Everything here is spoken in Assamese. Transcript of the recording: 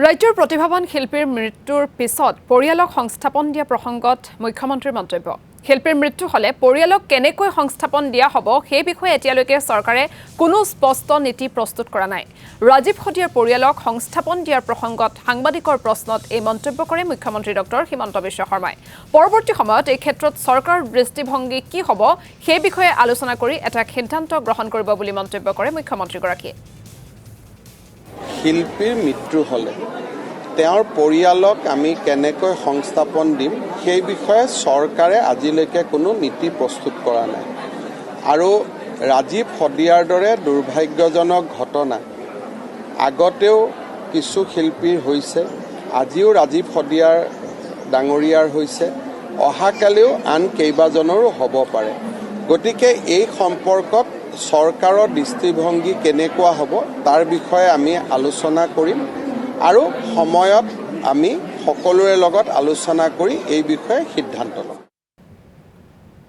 ৰাজ্যৰ প্ৰতিভাৱান শিল্পীৰ মৃত্যুৰ পিছত পৰিয়ালক সংস্থাপন দিয়া প্ৰসংগত মুখ্যমন্ত্ৰীৰ মন্তব্য। শিল্পীৰ মৃত্যু হলে পৰিয়ালক কেনেকৈ সংস্থাপন দিয়া হ'ব সেই বিষয়ে এতিয়ালৈকে চৰকাৰে কোনো স্পষ্ট নীতি প্ৰস্তুত কৰা নাই। ৰাজীৱ খতিয়াৰ পৰিয়ালক সংস্থাপন দিয়াৰ প্ৰসংগত সাংবাদিকৰ প্ৰশ্নত এই মন্তব্য কৰে মুখ্যমন্ত্ৰী ডক্টৰ হিমন্ত বিশ্ব শৰ্মাই। পৰৱৰ্তী সময়ত এই ক্ষেত্ৰত চৰকাৰৰ দৃষ্টিভংগী কি হ'ব সেই বিষয়ে আলোচনা কৰি এটা সিদ্ধান্ত গ্ৰহণ কৰিব বুলি মন্তব্য কৰে মুখ্যমন্ত্ৰীগৰাকীয়ে। শিল্পীৰ মৃত্যু হলে তেওঁৰ পৰিয়ালক আমি কেনেকৈ সংস্থাপন দিম সেই বিষয়ে চৰকাৰে আজিলৈকে কোনো নীতি প্ৰস্তুত কৰা নাই। আৰু ৰাজীৱ খতিয়াৰ দৰে দুৰ্ভাগ্যজনক ঘটনা আগতেও কিছু শিল্পীৰ হৈছে, আজিও ৰাজীৱ খতিয়াৰ ডাঙৰীয়াৰ হৈছে, অহাকালিও আন কেইবাজনৰো হ'ব পাৰে। গতিকে এই সম্পৰ্কত চৰকাৰৰ দৃষ্টিভংগী কেনেকুৱা হ'ব তাৰ বিষয়ে আমি আলোচনা কৰিম আৰু সময়ত আমি সকলোৰে লগত আলোচনা কৰি এই বিষয়ে সিদ্ধান্ত ল'ম।